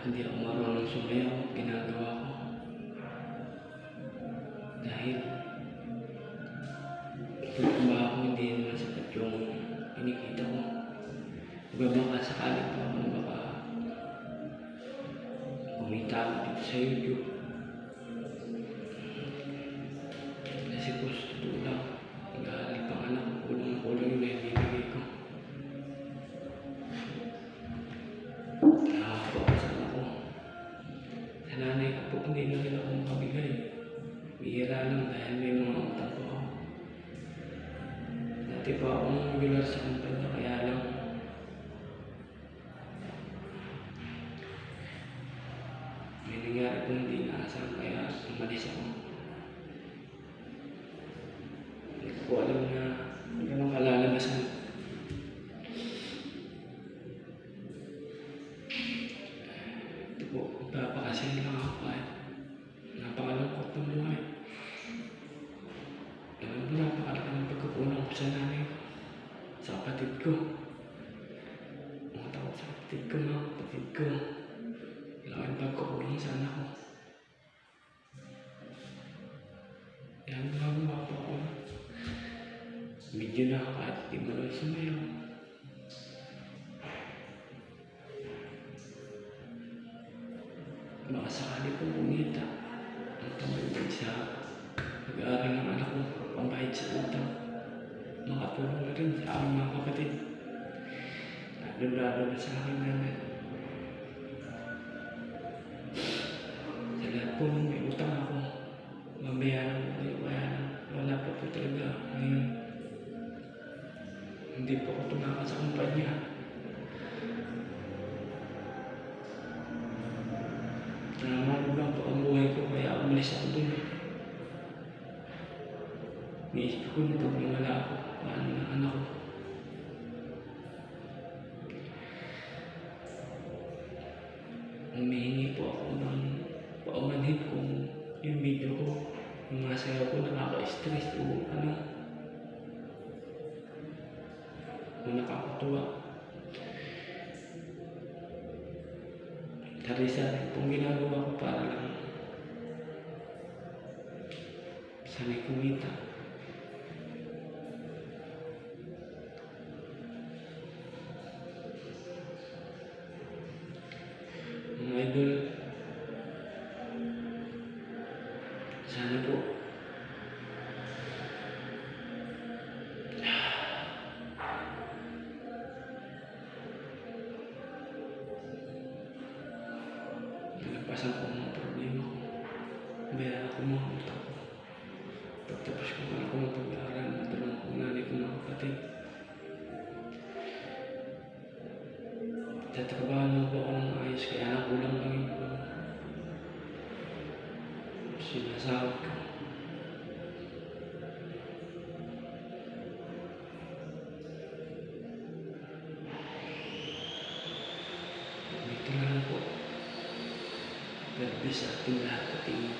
hindi ako marunong sumayaw, ginagawa ko. Dahil pagtrabaho ko hindi naman sapat yung kinikita ko. Baka sakali pa ako na baka kumita ako dito sa YouTube. Kasi po sa totoo lang, nag-aaral pang anak ko, kulang-kulang yung naibibigay ko. Nakakapasal ako. Sa nanay ko po, hindi na rin ako makabigay. Bihira lang dahil may mga utang po ako. Dati pa akong regular sa kumpanya, kaya lang may nangyari po hindi naasahan, kaya umalis ako. Hindi ko alam na ganun kalalabasan. Ito po, magpapakasin lang ako kahit napakalungkot ng buhay. Alam mo, napakalaki ng pagkukulang ko sa nanay ko, sa kapatid ko. Umatawag sa kapatid ko, mga kapatid ko. Laking pagkukulang sa anak ko. Yan lang mga po ako. Medyo na kahit di mo lang sumayaw. Baka sakali po kumita ang tumagod sa pag-aaral ng anak ko, pambahid sa utang. Makatulong na rin sa aming mga kapatid. Lalo na sa aking nanay. Sa lahat po nung may utang ako, mabayaran ko kayo, kaya wala pa po talaga ngayon. Hindi po ako tumakas sa kumpanya. Namalo lang po ang buhay ko, kaya umalis ako dun. Naisip ko na pag wala ako, paano ng anak ko. Humihingi po ako ng paumanhin kung yung video ko, yung mga sayaw ko nakaka-stress o ano. Kung nakakatuwa. Sari-sari pong ginagawa ko para lang sana'y kumita. Mga idol, sana po nalampasan ko mga problema ko. Bayaran ko mga utang ko. Pagtapos ko na ako ng pag-aaral, matulungan ko nanay ko mga kapatid. Tatrabaho lang po ako ng ayos, kaya nakulang lang yung sinasahod ko. Dito na lang po. God bless sa ating lahat, ating